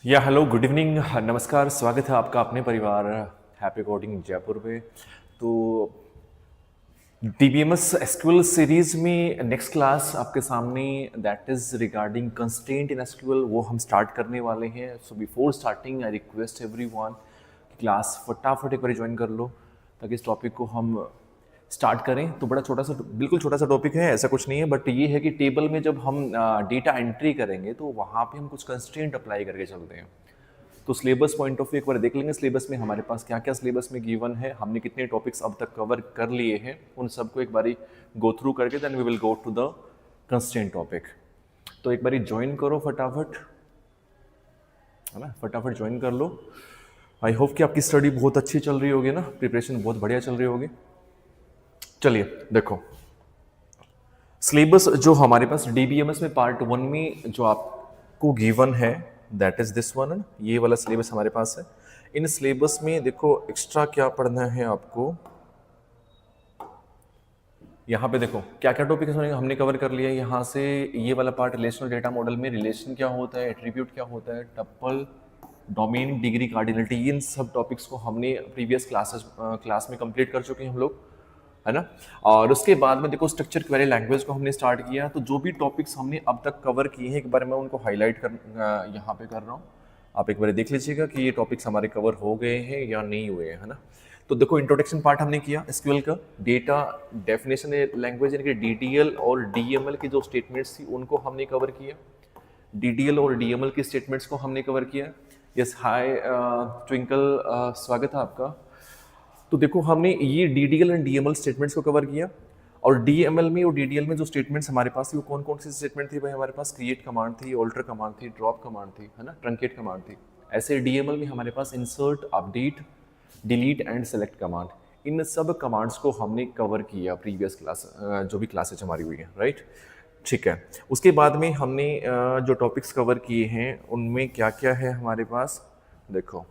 या hello good evening नमस्कार। स्वागत है आपका अपने परिवार हैप्पी कोडिंग जयपुर में। तो डीबीएमएस एसक्यूएल सीरीज में नेक्स्ट क्लास आपके सामने that is regarding constraint in SQL वो हम स्टार्ट करने वाले हैं। So before starting I request everyone class फटाफट एक बार ज्वाइन कर लो ताकि इस टॉपिक को हम स्टार्ट करें। तो बड़ा छोटा सा बिल्कुल छोटा सा टॉपिक है, ऐसा कुछ नहीं है, बट ये है कि टेबल में जब हम डेटा एंट्री करेंगे तो वहाँ पे हम कुछ कंस्ट्रेंट अप्लाई करके चलते हैं। तो सिलेबस पॉइंट ऑफ व्यू एक बार देख लेंगे सिलेबस में हमारे पास क्या क्या सिलेबस में गिवन है, हमने कितने टॉपिक्स अब तक कवर कर लिए हैं, उन सबको एक बारी गो थ्रू करके then we will go to the constraint topic. तो एक बारी ज्वाइन करो फटाफट, है ना, फटाफट ज्वाइन कर लो। आई होप कि आपकी स्टडी बहुत अच्छी चल रही होगी ना, प्रिपरेशन बहुत बढ़िया चल रही होगी। चलिए देखो सिलेबस जो हमारे पास डीबीएमएस में पार्ट 1 में जो आपको गिवन है दैट इज दिस वन, ये वाला सिलेबस हमारे पास है। इन सिलेबस में देखो एक्स्ट्रा क्या पढ़ना है आपको। यहाँ पे देखो क्या क्या टॉपिक हमने कवर कर लिया है। यहाँ से ये वाला पार्ट रिलेशनल डेटा मॉडल में रिलेशन क्या होता है, एट्रीब्यूट क्या होता है, टप्पल, डोमेन, डिग्री, कार्डिनलिटी, इन सब टॉपिक्स को हमने प्रीवियस क्लास में कंप्लीट कर चुके हैं हम लोग, है ना। और उसके बाद में देखो स्ट्रक्चर क्वेरी लैंग्वेज को हमने स्टार्ट किया। तो जो भी टॉपिक्स हमने अब तक कवर किए हैं एक बार मैं उनको हाईलाइट कर यहाँ पे कर रहा हूँ। आप एक बार देख लीजिएगा कि ये टॉपिक्स हमारे कवर हो गए हैं या नहीं हुए हैं, है ना। तो देखो इंट्रोडक्शन पार्ट हमने किया एसक्यूएल का, डेटा डेफिनेशन लैंग्वेज यानी कि डीडीएल और डीएमएल की जो स्टेटमेंट्स थी उनको हमने कवर किया। डीडीएल और डीएमएल की स्टेटमेंट्स को हमने कवर किया। यस हाय ट्विंकल, स्वागत है आपका। तो देखो हमने ये डीडीएल एंड डीएमएल स्टेटमेंट्स को कवर किया। और डीएमएल में और डीडीएल में जो स्टेटमेंट्स हमारे पास थी वो कौन कौन सी स्टेटमेंट थी भाई, हमारे पास क्रिएट कमांड थी, ऑल्टर कमांड थी, ड्रॉप कमांड थी, है ना, ट्रंकेट कमांड थी। ऐसे डीएमएल में हमारे पास insert, update, delete and select command, इन सब कमांड्स को हमने कवर किया प्रीवियस क्लास जो भी क्लासेज हमारी हुई है, राइट। ठीक है, उसके बाद में हमने जो टॉपिक्स कवर किए हैं उनमें क्या क्या है हमारे पास। देखो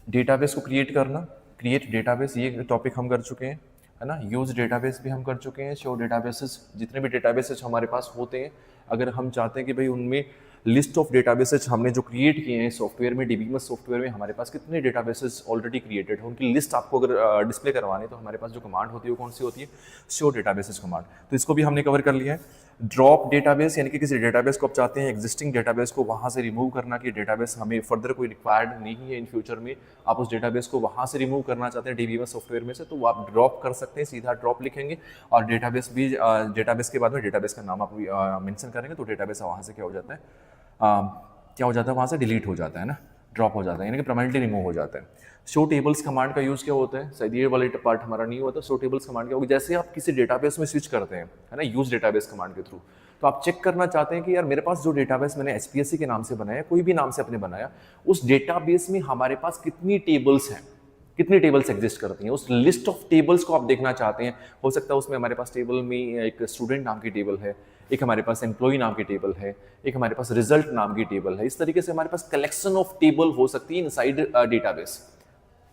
डेटाबेस को क्रिएट करना, क्रिएट डेटाबेस, ये टॉपिक हम कर चुके हैं, है ना। यूज डेटाबेस भी हम कर चुके हैं। शो डेटाबेसेस, जितने भी डेटाबेसेस हमारे पास होते हैं अगर हम चाहते हैं कि भाई उनमें लिस्ट ऑफ डेटाबेसेस हमने जो क्रिएट किए हैं सॉफ्टवेयर में, डीबीएमएस सॉफ्टवेयर में हमारे पास कितने डेटाबेसेस ऑलरेडी क्रिएटेड है उनकी लिस्ट आपको अगर डिस्प्ले करवानी तो हमारे पास जो कमांड होती है वो कौन सी होती है, शो डेटाबेसेस कमांड। तो इसको भी हमने कवर कर लिया है। ड्रॉप डेटाबेस यानी कि किसी डेटाबेस को आप चाहते हैं एग्जिस्टिंग डेटाबेस को वहाँ से रिमूव करना कि डेटाबेस हमें फर्दर कोई रिक्वायर्ड नहीं है इन फ्यूचर में, आप उस डेटाबेस को वहाँ से रिमूव करना चाहते हैं डीबीएमएस सॉफ्टवेयर में से, तो वो आप ड्रॉप कर सकते हैं, सीधा ड्रॉप लिखेंगे और डेटाबेस भी डेटाबेस के बाद में डेटाबेस का नाम आप मेंशन करेंगे तो डेटाबेस वहाँ से क्या हो जाता है, क्या हो जाता है, वहाँ से डिलीट हो जाता है ना, ड्रॉप हो जाता है यानी कि परमानेंटली रिमूव हो जाता है। शो टेबल्स कमांड का यूज़ क्या होता है, शायद ये वाला पार्ट हमारा नहीं हुआ था। शो टेबल्स कमांड क्या होगी, जैसे आप किसी डेटाबेस में स्विच करते हैं, है ना, यूज डेटाबेस कमांड के थ्रू, तो आप चेक करना चाहते हैं कि यार मेरे पास जो डेटाबेस मैंने एचपीएससी के नाम से बनाया, कोई भी नाम से अपने बनाया, उस डेटाबेस में हमारे पास कितनी टेबल्स हैं, कितनी टेबल्स एग्जिस्ट करती हैं, उस लिस्ट ऑफ टेबल्स को आप देखना चाहते हैं। हो सकता है उसमें हमारे पास टेबल में एक स्टूडेंट नाम की टेबल है, एक हमारे पास एम्प्लॉय नाम की टेबल है, एक हमारे पास रिजल्ट नाम की टेबल है। इस तरीके से हमारे पास कलेक्शन ऑफ टेबल हो सकती है इनसाइड डेटाबेस,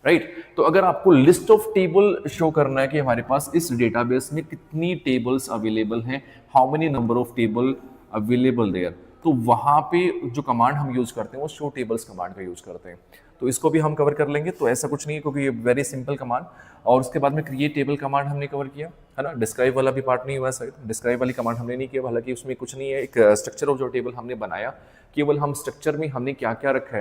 राइट। तो अगर आपको लिस्ट ऑफ टेबल शो करना है कि हमारे पास इस डेटाबेस में कितनी टेबल्स अवेलेबल हैं, how many number of table available there, तो वहां पे जो कमांड हम यूज करते हैं वो शो टेबल्स कमांड का यूज करते हैं। तो इसको भी हम कवर कर लेंगे, तो ऐसा कुछ नहीं है क्योंकि ये वेरी सिंपल कमांड। और उसके बाद में क्रिएट टेबल कमांड हमने कवर किया, है ना। डिस्क्राइब वाला भी पार्ट नहीं हुआ शायद, डिस्क्राइब वाली कमांड हमने नहीं किया, हालांकि उसमें कुछ नहीं है, एक स्ट्रक्चर ऑफ जो टेबल हमने बनाया, केवल हम स्ट्रक्चर में हमने क्या क्या रखा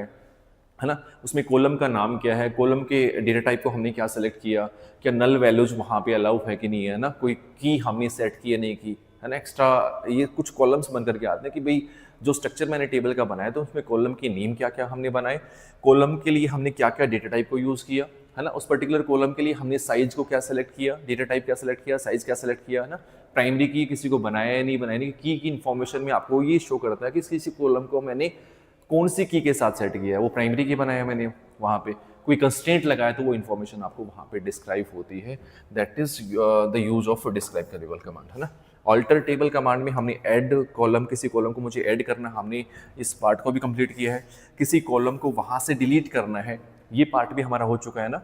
है ना, उसमें कॉलम का नाम क्या है, कॉलम के डेटा टाइप को हमने क्या सेलेक्ट किया, क्या नल वैल्यूज वहाँ पे अलाउ है कि नहीं है ना, कोई की हमने सेट की या नहीं की, है ना। एक्स्ट्रा ये कुछ कॉलम्स बन करके आते हैं कि भाई जो स्ट्रक्चर मैंने टेबल का बनाया तो उसमें कॉलम की नेम क्या क्या हमने बनाए, कॉलम के लिए हमने क्या क्या डेटा टाइप को यूज़ किया, है ना, उस पर्टिकुलर कॉलम के लिए हमने साइज को क्या सेलेक्ट किया, डेटा टाइप क्या सेलेक्ट किया, साइज क्या सेलेक्ट किया, है ना। प्राइमरी की किसी को बनाया या नहीं बनाया, की इन्फॉर्मेशन में आपको ये शो करता है कि किसी कॉलम को मैंने कौन सी की के साथ सेट किया है, वो प्राइमरी की बनाया मैंने, वहाँ पे कोई कंस्ट्रेंट लगाया तो वो इन्फॉर्मेशन आपको वहाँ पे डिस्क्राइब होती है। That is the use of describe table command, है ना। ऑल्टर टेबल कमांड में हमने ऐड कॉलम, किसी कॉलम को मुझे ऐड करना, हमने इस पार्ट को भी कंप्लीट किया है। किसी कॉलम को वहाँ से डिलीट करना है, ये पार्ट भी हमारा हो चुका है ना।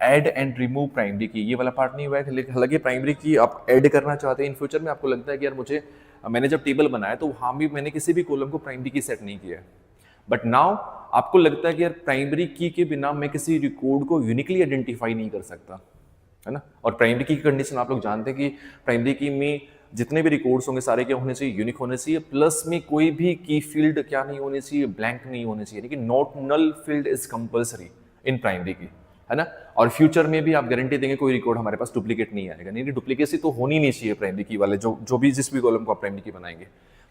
ऐड एंड रिमूव प्राइमरी की, ये वाला पार्ट नहीं हुआ है, हालांकि प्राइमरी की आप ऐड करना चाहते हैं इन फ्यूचर में, आपको लगता है कि यार मुझे, मैंने जब टेबल बनाया तो वहाँ भी मैंने किसी भी कॉलम को प्राइमरी की सेट नहीं किया है, बट नाउ आपको लगता है कि यार प्राइमरी की के बिना मैं किसी रिकॉर्ड को यूनिकली आइडेंटिफाई नहीं कर सकता, है ना। और प्राइमरी की कंडीशन आप लोग जानते हैं कि प्राइमरी की में जितने भी रिकॉर्ड्स होंगे सारे क्या होने चाहिए, यूनिक होने चाहिए, प्लस में कोई भी की फील्ड क्या नहीं होनी चाहिए, ब्लैंक नहीं होने चाहिए, लेकिन not null field is compulsory in primary key, है ना। और फ्यूचर में भी आप गारंटी देंगे कोई रिकॉर्ड हमारे पास डुप्लीकेट नहीं आएगा, नहीं डुप्लीकेसी तो होनी नहीं चाहिए प्राइमरी की वाले जो भी जिस भी कॉलम को आप प्राइमरी की बनाएंगे।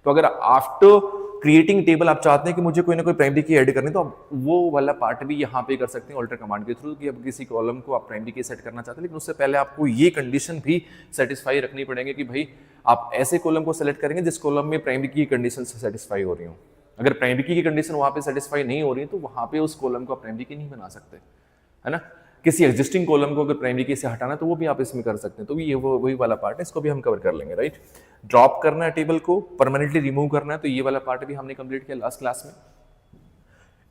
तो अगर आफ्टर क्रिएटिंग टेबल आप चाहते हैं कि मुझे कोई ना कोई प्राइमरी की ऐड करनी, तो आप वो वाला पार्ट भी यहाँ पे कर सकते हैं ऑल्टर कमांड के थ्रू, कि अब किसी कॉलम को आप प्राइमरी की सेट करना चाहते हैं, लेकिन उससे पहले आपको ये कंडीशन भी सेटिस्फाई रखनी पड़ेगी कि भाई आप ऐसे कॉलम को सेलेक्ट करेंगे जिस कॉलम में प्राइमरी की कंडीशन से सेटिस्फाई हो रही हो। अगर प्राइमरी की कंडीशन वहां पे सेटिस्फाई नहीं हो रही है तो वहां पे उस कॉलम को आप प्राइमरी की नहीं बना सकते, है ना। किसी एग्जिस्टिंग कॉलम को अगर प्राइमरी की से हटाना है तो वो भी आप इसमें कर सकते हैं। तो ये वही वाला पार्ट है, इसको भी हम कवर कर लेंगे, राइट। ड्रॉप करना है टेबल को, परमानेंटली रिमूव करना है, तो ये वाला पार्ट भी हमने कंप्लीट किया लास्ट क्लास में।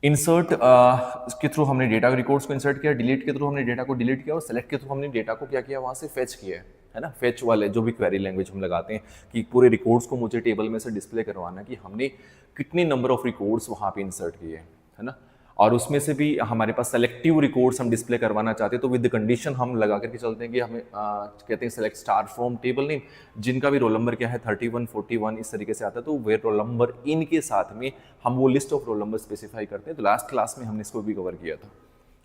इंसर्ट के थ्रू हमने डेटा रिकॉर्ड्स को इंसर्ट किया, डिलीट के थ्रू हमने डेटा को डिलीट किया, और सेलेक्ट के थ्रू हमने डेटा को क्या किया, वहां से फेच किया है ना। फेच वाले जो भी क्वेरी लैंग्वेज हम लगाते हैं कि पूरे रिकॉर्ड्स को मुझे टेबल में से डिस्प्ले करवाना है कि हमने कितने नंबर ऑफ रिकॉर्ड्स वहां पे इंसर्ट किए हैं, है ना। और उसमें से भी हमारे पास सेलेक्टिव रिकॉर्ड्स हम डिस्प्ले करवाना चाहते हैं, तो विद कंडीशन हम लगा करके चलते हैं कि हमें कहते हैं select star from table name, जिनका भी रोल नंबर क्या है 31 41 इस तरीके से आता है, तो वे रोल नंबर इन के साथ में हम वो list of roll number specify करते हैं। तो लास्ट क्लास में हमने इसको भी कवर किया था,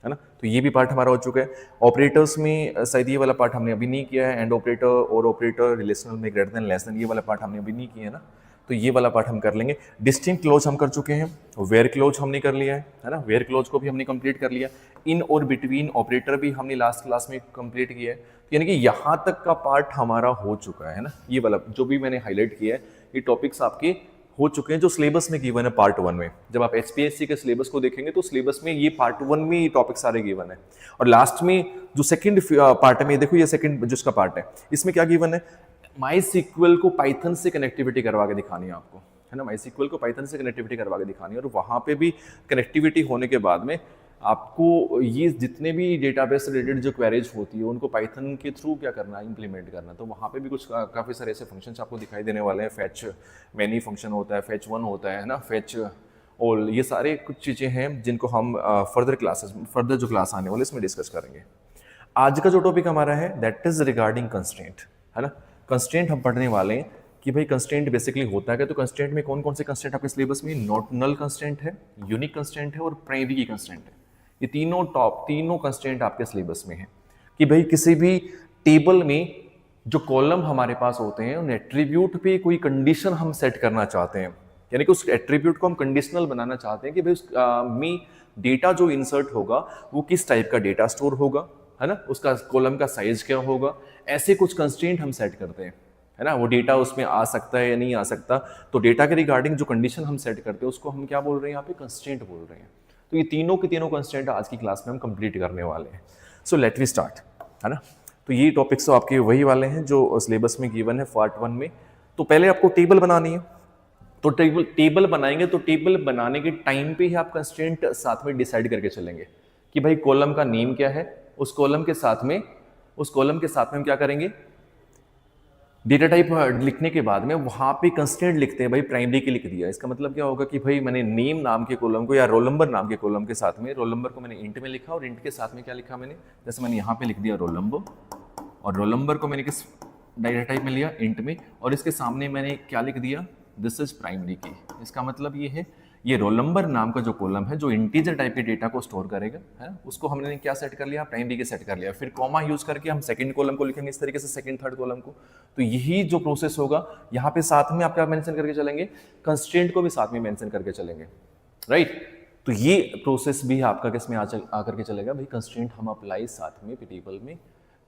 है ना। तो ये भी पार्ट हमारा हो चुका है। ऑपरेटर्स में शायद ये वाला पार्ट हमने अभी नहीं किया है, एंड ऑपरेटर और ऑपरेटर, रिलेशनल में ग्रेटर देन लेस देन, ये वाला पार्ट हमने अभी नहीं किया है ना। तो ये वाला पार्ट हम कर लेंगे। डिस्टिंक्ट क्लोज हम कर चुके हैं, वेयर क्लोज हमने कर लिया है ना। वेयर क्लोज को भी हमने कंप्लीट कर लिया। इन और बिटवीन ऑपरेटर भी हमने लास्ट क्लास में कंप्लीट किया है, यानी कि यहाँ तक का पार्ट हमारा हो चुका है ना। ये वाला जो भी मैंने हाईलाइट किया है, ये टॉपिक्स आपके हो चुके हैं जो सिलेबस में गिवन है पार्ट 1 में। जब आप HPSC के सिलेबस को देखेंगे तो सिलेबस में ये पार्ट 1 में ये टॉपिक सारे गिवन है। और लास्ट में जो सेकंड पार्ट है, देखो ये सेकंड जिसका पार्ट है, इसमें क्या गिवन है, MySQL को पाइथन से कनेक्टिविटी करवा के दिखानी है आपको, है ना। MySQL को पाइथन से कनेक्टिविटी करवा के दिखानी है, और वहाँ पे भी कनेक्टिविटी होने के बाद में आपको ये जितने भी डेटाबेस से रिलेटेड जो क्वेरीज होती है उनको पाइथन के थ्रू क्या करना है, इंप्लीमेंट करना। तो वहाँ पे भी कुछ काफ़ी सारे ऐसे फंक्शंस आपको दिखाई देने वाले हैं। फैच मैनी फंक्शन होता है, फैच 1 होता है ना, फैच ऑल, ये सारे कुछ चीज़ें हैं जिनको हम फर्दर जो क्लास आने वाले इसमें डिस्कस करेंगे। आज का जो टॉपिक हमारा है दैट इज रिगार्डिंग कंस्ट्रेंट, है ना। कंस्ट्रेंट हम पढ़ने वाले हैं कि भाई कंस्ट्रेंट बेसिकली होता है। तो कंस्ट्रेंट में कौन कौन से कंस्ट्रेंट आपके सिलेबस में, नॉट नल कंस्ट्रेंट है, यूनिक कंस्ट्रेंट है और प्राइमरी की कंस्ट्रेंट है। ये तीनों कंस्ट्रेंट आपके सिलेबस में है कि भाई किसी भी टेबल में जो कॉलम हमारे पास होते हैं उन एट्रीब्यूट पे कोई कंडीशन हम सेट करना चाहते हैं, यानी कि उस एट्रीब्यूट को हम कंडीशनल बनाना चाहते हैं कि भाई उस में डेटा जो इंसर्ट होगा वो किस टाइप का डेटा स्टोर होगा, है ना, उसका कॉलम का साइज क्या होगा। ऐसे कुछ कंस्ट्रेंट हम सेट करते हैं, है ना। वो डेटा उसमें आ सकता है या नहीं आ सकता, तो डेटा के रिगार्डिंग जो कंडीशन हम सेट करते हैं उसको हम क्या बोल रहे हैं यहाँ पे, कंस्ट्रेंट बोल रहे हैं। तो ये तीनों के तीनों कंस्ट्रेंट आज की क्लास में हम कंप्लीट करने वाले हैं। सो लेट वी स्टार्ट, है ना। तो ये टॉपिक्स तो आपके वही वाले हैं जो सिलेबस में गिवन है पार्ट 1 में। तो पहले आपको टेबल बनानी है, तो टेबल बनाएंगे तो टेबल बनाने के टाइम पे ही आप कंस्ट्रेंट साथ में डिसाइड करके चलेंगे कि भाई कॉलम का नेम क्या है, उस कॉलम के साथ में हम क्या करेंगे, डेटा टाइप लिखने के बाद में वहां पे कंस्ट्रेंट लिखते हैं, भाई प्राइमरी की लिख दिया। इसका मतलब क्या होगा कि भाई मैंने नेम नाम के कॉलम को या रोल नंबर नाम के कॉलम के साथ में रोल नंबर को मैंने इंट में लिखा, और इंट के साथ में क्या लिखा मैंने, जैसे मैंने यहाँ पे लिख दिया रोल नंबर, और रोल नंबर को मैंने किस डेटा टाइप में लिया, इंट में, और इसके सामने मैंने क्या लिख दिया, दिस इज प्राइमरी की। इसका मतलब ये है ये रोल नंबर नाम का जो कॉलम है जो इंटीजर टाइप के डेटा को स्टोर करेगा, है, उसको हमने क्या सेट कर लिया, प्राइमरी के सेट कर लिया। फिर कॉमा यूज करके हम सेकंड कॉलम को लिखेंगे इस तरीके से, सेकंड थर्ड कॉलम को। तो यही जो प्रोसेस होगा यहाँ पे साथ में आप क्या मेंशन करके चलेंगे, कंस्ट्रेंट को भी साथ में मेंशन करके चलेंगे, राइट। तो ये प्रोसेस भी आपका किस में आकर के चलेगा, भाई कंस्ट्रेंट हम अप्लाई साथ में टेबल में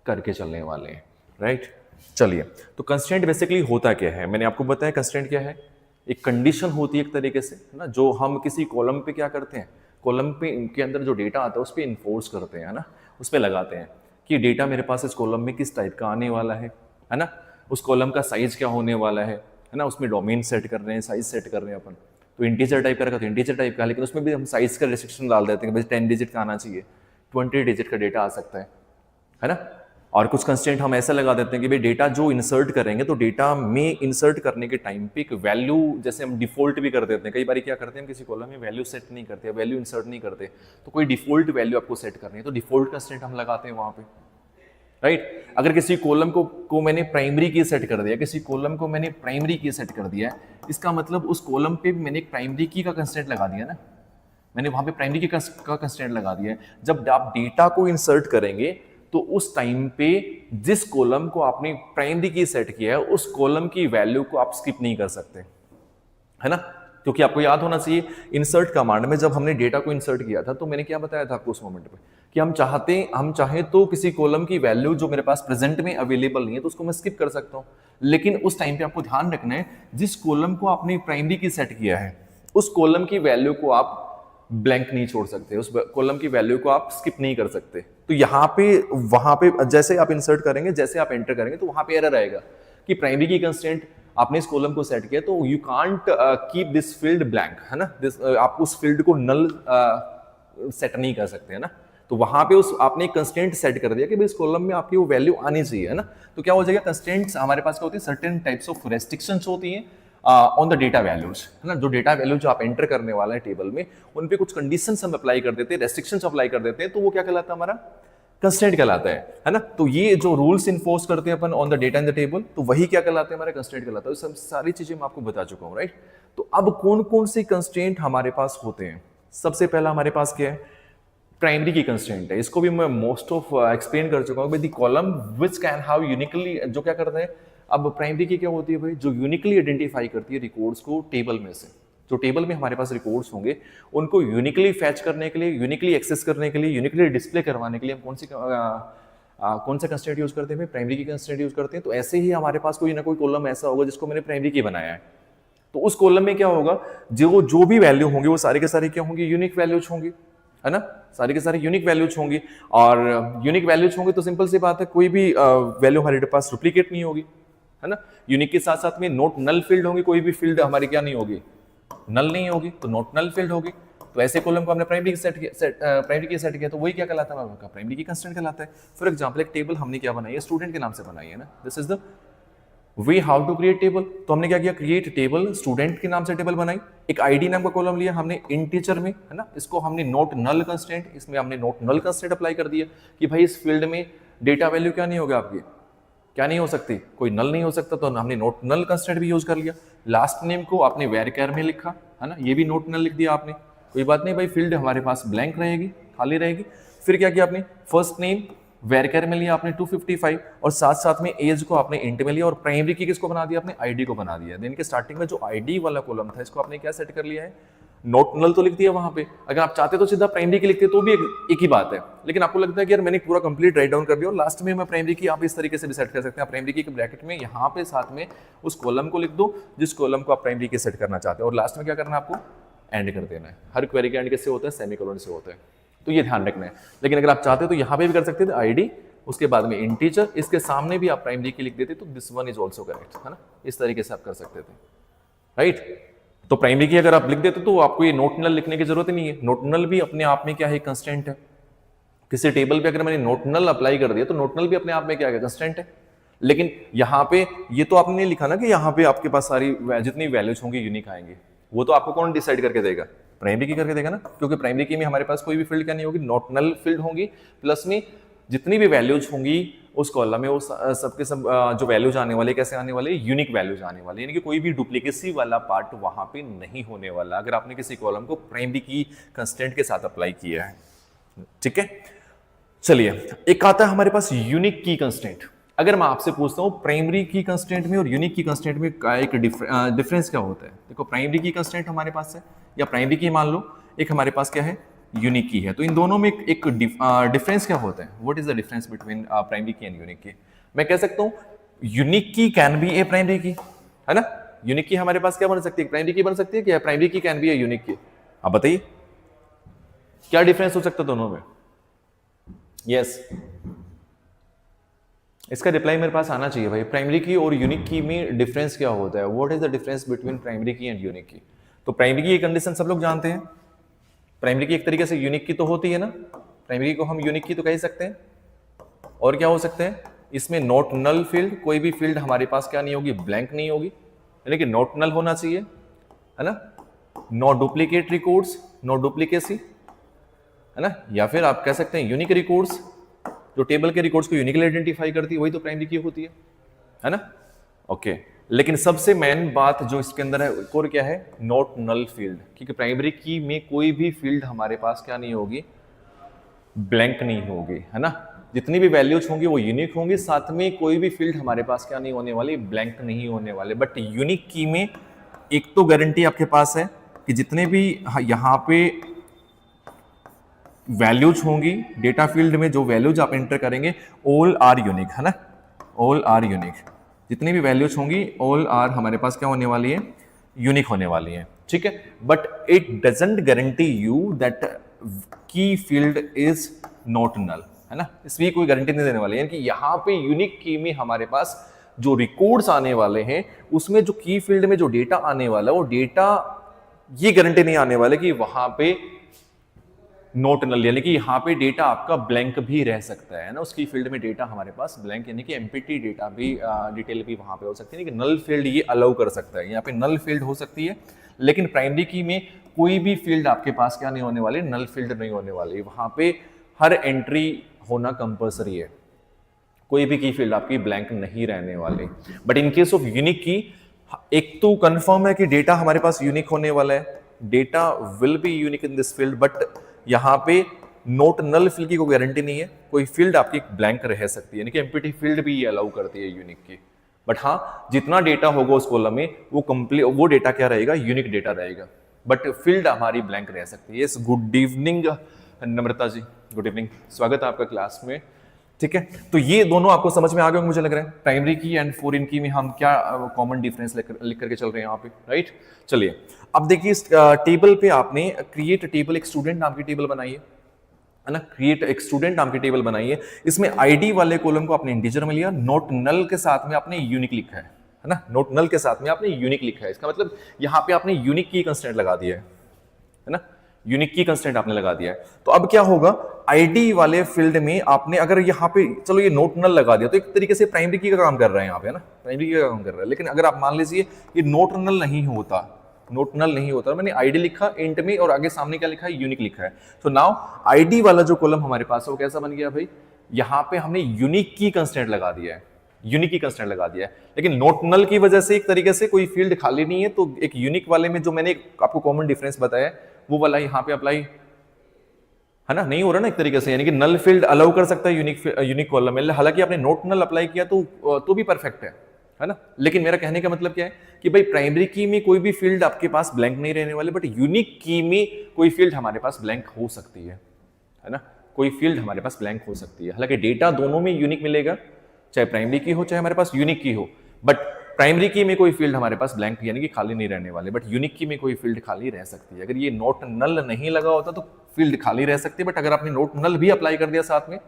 करके चलने वाले हैं, राइट। चलिए, तो कंस्ट्रेंट बेसिकली होता क्या है, मैंने आपको बताया कंस्ट्रेंट क्या है, एक कंडीशन होती है एक तरीके से ना, जो हम किसी कॉलम पे क्या करते हैं, कॉलम पे के अंदर जो डेटा आता है उस पर इन्फोर्स करते हैं, है ना, उस पर लगाते हैं कि डेटा मेरे पास इस कॉलम में किस टाइप का आने वाला है ना, उस कॉलम का साइज क्या होने वाला है ना, उसमें डोमेन सेट कर रहे हैं, साइज सेट कर रहे हैं अपन। तो इंटीजर टाइप का रखा तो इंटीजर टाइप का, लेकिन उसमें भी हम साइज का रिस्ट्रिक्शन डाल देते हैं कि भाई 10 डिजिट का आना चाहिए, 20 डिजिट का डेटा आ सकता है ना। और कुछ कंस्ट्रेंट हम ऐसा लगा देते हैं कि भाई डेटा जो इंसर्ट करेंगे तो डेटा में इंसर्ट करने के टाइम पे एक वैल्यू जैसे हम डिफॉल्ट भी कर देते हैं, कई बार क्या करते हैं हम किसी कॉलम में वैल्यू सेट नहीं करते, वैल्यू इंसर्ट नहीं करते, तो कोई डिफॉल्ट वैल्यू आपको सेट करनी है तो डिफॉल्ट कंस्ट्रेंट हम लगाते हैं वहां पे, राइट। अगर किसी कॉलम को मैंने प्राइमरी की सेट कर दिया, किसी कॉलम को मैंने प्राइमरी की सेट कर दिया, इसका मतलब उस कॉलम पे मैंने एक प्राइमरी की का कंस्ट्रेंट लगा दिया ना, मैंने वहां पे प्राइमरी की का कंस्ट्रेंट लगा दिया है। जब आप डेटा को इंसर्ट करेंगे तो उस टाइम पे जिस कॉलम को आपने प्राइमरी की सेट किया है उस कॉलम की वैल्यू को आप स्किप नहीं कर सकते, है ना। क्योंकि आपको याद होना चाहिए इंसर्ट कमांड में जब हमने डेटा को इंसर्ट किया था तो मैंने क्या बताया था आपको उस मोमेंट पे कि हम चाहें तो किसी कॉलम की वैल्यू जो मेरे पास प्रेजेंट में अवेलेबल नहीं है तो उसको मैं स्किप कर सकता हूं, लेकिन उस टाइम पे आपको ध्यान रखना है जिस कॉलम को आपने प्राइमरी की सेट किया है उस कॉलम की वैल्यू को आप ब्लैंक नहीं छोड़ सकते, उस कॉलम की वैल्यू को आप स्किप नहीं कर सकते। तो यहाँ पे वहां पे जैसे आप इंसर्ट करेंगे, जैसे आप एंटर करेंगे तो वहां पे एरर आएगा कि प्राइमरी की कंस्ट्रेंट आपने इस कॉलम को सेट किया तो you can't keep this field blank, है ना। आप उस फील्ड को नल सेट नहीं कर सकते, है ना। तो वहां पे उस आपने एक कंस्ट्रेंट सेट कर दिया कि भाई इस कॉलम में आपकी वो वैल्यू आनी चाहिए, है ना। तो क्या हो जाएगा, कंस्ट्रेंट्स हमारे पास क्या होती है, सर्टेन टाइप्स ऑफ रेस्ट्रिक्शंस होती हैं ऑन द डेटा वैल्यूज, है ना। जो डेटा वैल्यू जो आप एंटर करने वाला है टेबल में उन पे कुछ कंडीशंस हम अप्लाई कर देते हैं, रेस्ट्रिक्शंस अप्लाई कर देते हैं, तो वो क्या कहलाता है, हमारा कंस्ट्रेंट कहलाता है ना। तो ये जो रूल्स इन्फोर्स करते हैं अपन on the data in the table, तो वही क्या कहलाते हैं, हमारा कंस्ट्रेंट कहलाता है। सब सारी चीजें मैं आपको बता चुका हूं, राइट। तो अब कौन कौन से कंस्ट्रेंट हमारे पास होते हैं, सबसे पहला हमारे पास क्या है, प्राइमरी की कंस्ट्रेंट है। इसको भी मैं मोस्ट ऑफ एक्सप्लेन कर चुका हूं, the column which can have uniquely, जो क्या करता है, अब प्राइमरी की क्या होती है भाई, जो यूनिकली आइडेंटिफाई करती है रिकॉर्ड्स को टेबल में से। जो टेबल में हमारे पास रिकॉर्ड्स होंगे उनको यूनिकली फैच करने के लिए, यूनिकली एक्सेस करने के लिए, यूनिकली डिस्प्ले करवाने के लिए हम कौन सा कंस्ट्रेंट यूज करते हैं, प्राइमरी की कंस्ट्रेंट यूज करते हैं। तो ऐसे ही हमारे पास कोई ना कोई कॉलम ऐसा होगा जिसको मैंने प्राइमरी की बनाया है, तो उस कॉलम में क्या होगा, जो भी वैल्यू होंगी वो सारे के सारे क्या होंगी, यूनिक वैल्यूज होंगी, है ना। सारी के सारी यूनिक वैल्यूज होंगी, और यूनिक वैल्यूज होंगी तो सिंपल सी बात है, कोई भी वैल्यू हमारे पास डुप्लीकेट नहीं होगी, है ना। यूनिक के साथ साथ में नोट नल फील्ड होंगी, कोई भी फील्ड हमारी क्या नहीं होगी, नल नहीं होगी, तो नोट नल फील्ड होगी। तो ऐसे कॉलम को हमने प्राइमरी की सेट किया तो वही क्या कहलाता है, आपका प्राइमरी की कंस्ट्रेंट कहलाता है। फॉर एग्जांपल एक टेबल हमने क्या बनाई है, स्टूडेंट के नाम से बनाई है ना, this is the way how to create table. तो हमने क्या किया, क्रिएट टेबल, स्टूडेंट के नाम से टेबल बनाई, एक आईडी नाम का कॉलम लिया हमने इंटीजर में, है ना। इसको हमने नोट नल कंस्ट्रेंट, इसमें हमने नोट नल कंस्ट्रेंट अप्लाई कर दिया कि भाई इस फील्ड में डेटा वैल्यू क्या नहीं होगा, आपकी क्या नहीं हो सकती, कोई नल नहीं हो सकता, तो हमने नोट नल कंस्ट्रेंट भी यूज कर लिया। लास्ट नेम को आपने वेरकेर में लिखा, है ना, ये भी नोट नल लिख दिया आपने, कोई बात नहीं भाई, फील्ड हमारे पास ब्लैंक रहेगी, खाली रहेगी। फिर क्या किया आपने, फर्स्ट नेम वेरकेर में लिया आपने 255, और साथ साथ में एज को आपने इंट में लिया, और प्राइमरी की किसको बना दिया आपने, आईडी को बना दिया। देन के स्टार्टिंग में जो आईडी वाला कॉलम था इसको आपने क्या सेट कर लिया है, नोट नल तो लिख दिया वहां पे। अगर आप चाहते तो सीधा प्राइमरी की लिखते तो भी एक ही बात है, लेकिन आपको लगता है कि यार मैंने पूरा कंप्लीट राइट डाउन कर दिया और लास्ट में मैं प्राइमरी की, आप इस तरीके से भी सेट कर सकते हैं। प्राइमरी की ब्रैकेट में यहाँ पे साथ में उस कॉलम को लिख दो जिस कॉलम को आप प्राइमरी की सेट करना चाहते हो, और लास्ट में क्या करना है, आपको एंड कर देना है। हर क्वेरी का एंड किससे होता है, सेमीकोलन से होता है, तो ये ध्यान रखना है। लेकिन अगर आप चाहते हो तो यहाँ पे भी कर सकते थे आईडी, उसके बाद में इंटीजर, इसके सामने भी आप प्राइमरी की लिख देते तो this one is also correct, है ना। इस तरीके से आप कर सकते थे, राइट। तो प्राइमरी की अगर आप लिख देते तो आपको ये नोट नल लिखने की जरूरत ही नहीं है। नोट नल भी अपने आप में क्या है, कंस्टेंट है। किसी टेबल पे अगर मैंने नोट नल अप्लाई कर दिया तो नोट नल भी अपने आप में क्या है, कंस्टेंट है। लेकिन यहाँ पे ये तो आपने नहीं लिखा ना कि यहाँ पे आपके पास सारी जितनी वैल्यूज होंगी यूनिक आएंगे, वो तो आपको कौन डिसाइड करके देगा, प्राइमरी की करके देगा ना। क्योंकि प्राइमरी की में हमारे पास कोई भी फील्ड क्या नहीं होगी, नोट नल फील्ड होंगी, प्लस में जितनी भी वैल्यूज होंगी उस कॉलम में वो सबके सब जो वैल्यूज आने वाले कैसे आने वाले, यूनिक वैल्यूज आने वाले, यानी कि कोई भी डुप्लीकेसी वाला पार्ट वहां पे नहीं होने वाला अगर आपने किसी कॉलम को प्राइमरी की कंस्टेंट के साथ अप्लाई किया है, ठीक है। चलिए एक आता है हमारे पास यूनिक की कंस्टेंट। अगर मैं आपसे पूछता हूं प्राइमरी की कंस्टेंट में और यूनिक की कंस्टेंट में एक डिफरेंस क्या होता है, देखो प्राइमरी की कंस्टेंट हमारे पास है, या प्राइमरी की मान लो, एक हमारे पास क्या है, यूनिक की है। तो इन दोनों में एक डिफरेंस क्या होता है, what is the difference between primary की एंड यूनिक की। मैं कह सकता हूं यूनिक की can be A primary key, है ना। यूनिक की हमारे पास क्या बन सकती है, प्राइमरी की बन सकती है, क्या प्राइमरी की कैन बी ए यूनिक की। आप बताइए क्या डिफरेंस हो सकता है दोनों में। यस इसका रिप्लाई मेरे पास आना चाहिए भाई, प्राइमरी की और यूनिक की में डिफरेंस क्या होता है, what is the difference between primary की एंड यूनिक की। तो प्राइमरी की कंडीशन सब लोग जानते हैं, प्राइमरी की एक तरीके से यूनिक की तो होती है ना, प्राइमरी को हम यूनिक की तो कह सकते हैं, और क्या हो सकते हैं इसमें, नॉट नल फील्ड, कोई भी फील्ड हमारे पास क्या नहीं होगी, ब्लैंक नहीं होगी, यानी कि नॉट नल होना चाहिए, है ना। No duplicate records, no duplicacy, है ना। या फिर आप कह सकते हैं यूनिक रिकॉर्ड्स, जो टेबल के रिकॉर्ड्स को यूनिकली आइडेंटिफाई करती है, वही तो प्राइमरी की होती है ना। ओके, लेकिन सबसे मेन बात जो इसके अंदर है और क्या है, नॉट नल फील्ड, क्योंकि प्राइमरी की में कोई भी फील्ड हमारे पास क्या नहीं होगी, ब्लैंक नहीं होगी, है ना। जितनी भी वैल्यूज होंगी वो यूनिक होंगी, साथ में कोई भी फील्ड हमारे पास क्या नहीं होने वाली, ब्लैंक नहीं होने वाले। बट यूनिक की में एक तो गारंटी आपके पास है कि जितने भी यहां पे वैल्यूज होंगी डेटा फील्ड में, जो वैल्यूज आप एंटर करेंगे ऑल आर यूनिक, है ना, ऑल आर यूनिक। जितनी भी वैल्यूज होंगी ऑल आर हमारे पास क्या होने वाली है, यूनिक होने वाली है, ठीक है। But it doesn't guarantee you that की फील्ड इज नॉट नल, है ना। इसलिए कोई गारंटी नहीं देने वाली है कि यहां पे यूनिक की में हमारे पास जो रिकॉर्ड्स आने वाले हैं उसमें जो की फील्ड में जो डेटा आने वाला है वो डेटा, ये गारंटी नहीं आने वाले कि वहां पे नॉट नल, यानी कि यहाँ पे डेटा आपका ब्लैंक भी रह सकता है ना, उसकी फील्ड में डेटा हमारे पास ब्लैंक यानी कि एम्प्टी डेटा भी डिटेल भी वहां पे हो सकती है, कि नल फील्ड ये अलाउ कर सकता है, यहाँ पे नल फील्ड हो सकती है। लेकिन प्राइमरी की में कोई भी फील्ड आपके पास क्या नहीं होने वाली, नल फील्ड नहीं होने वाली, वहां पे हर एंट्री होना कंपल्सरी है, कोई भी की फील्ड आपकी ब्लैंक नहीं रहने वाली। But in case of unique की, एक तो कंफर्म है कि डेटा हमारे पास यूनिक होने वाला है, data will be unique in this field, but यहां पे नोट नल फील्ड की कोई गारंटी नहीं है, कोई फील्ड आपकी ब्लैंक रह सकती है, यानी कि एम्प्टी फील्ड भी ये अलाउ करती है यूनिक की। बट हाँ, जितना डेटा होगा उस कॉलम में वो कंप्लीट, वो डेटा क्या रहेगा, यूनिक डेटा रहेगा, बट फील्ड हमारी ब्लैंक रह सकती है। यस, गुड इवनिंग नम्रता जी, गुड इवनिंग, स्वागत है आपका क्लास में, ठीक है। तो ये दोनों आपको समझ में आ गए मुझे लग रहा है, प्राइमरी की एंड फॉरेन की में हम क्या कॉमन डिफरेंस लिख करके चल रहे हैं यहाँ पे, राइट। चलिए अब देखिए इस टेबल पे आपने क्रिएट टेबल, एक स्टूडेंट नाम की टेबल बनाई है ना, क्रिएट एक स्टूडेंट नाम की टेबल बनाई है। इसमें आईडी वाले कॉलम को आपने इंटीजर में लिया, नोट नल के साथ में आपने यूनिक लिखा है ना, नोट नल के साथ में आपने यूनिक लिखा है, इसका मतलब यहाँ पे आपने यूनिक की कंस्ट्रेंट लगा दिया है ना, यूनिक की कंस्ट्रेंट आपने लगा दिया है। तो अब क्या होगा, आईडी वाले फील्ड में आपने अगर यहाँ पे चलो ये नोट नल लगा दिया तो एक तरीके से प्राइमरी की का काम कर रहा है यहाँ पे, है ना, प्राइमरी की का काम कर रहा है। लेकिन अगर आप मान लीजिए ये नोट नल नहीं होता, नोट नल नहीं होता, मैंने आईडी लिखा इंट में और आगे सामने क्या लिखा है, यूनिक लिखा है, तो नाउ आईडी वाला जो कॉलम हमारे पास है वो कैसा बन गया भाई, यहाँ पे हमने यूनिक की कंस्ट्रेंट लगा दिया है, यूनिक की कंस्ट्रेंट लगा दिया है। लेकिन नोट नल की वजह से एक तरीके से कोई फील्ड खाली नहीं है, तो एक यूनिक वाले में जो मैंने आपको कॉमन डिफरेंस बताया वो वाला यहाँ पे अप्लाई, है ना, नहीं हो रहा ना एक तरीके से, यानी कि नल फील्ड अलाउ कर सकता है यूनिक कॉलम में, हालांकि आपने नोट नल अप्लाई किया तो भी परफेक्ट है ना। लेकिन मेरा कहने का मतलब क्या है कि भाई प्राइमरी की में कोई भी फील्ड आपके पास ब्लैंक नहीं रहने वाले, बट यूनिक की में कोई फील्ड हमारे पास ब्लैंक हो सकती है ना, कोई फील्ड हमारे पास ब्लैंक हो सकती है। हालांकि डेटा दोनों में यूनिक मिलेगा, चाहे प्राइमरी की हो चाहे हमारे पास यूनिक की हो, बट प्राइमरी की में कोई फील्ड हमारे पास ब्लैंक यानी कि खाली नहीं रहने वाले, बट यूनिक की में कोई फील्ड खाली रह सकती है। अगर ये नोट नल नहीं लगा होता तो फील्ड खाली रह सकती है, बट अगर आपने नोट नल भी अप्लाई कर दिया, साथ में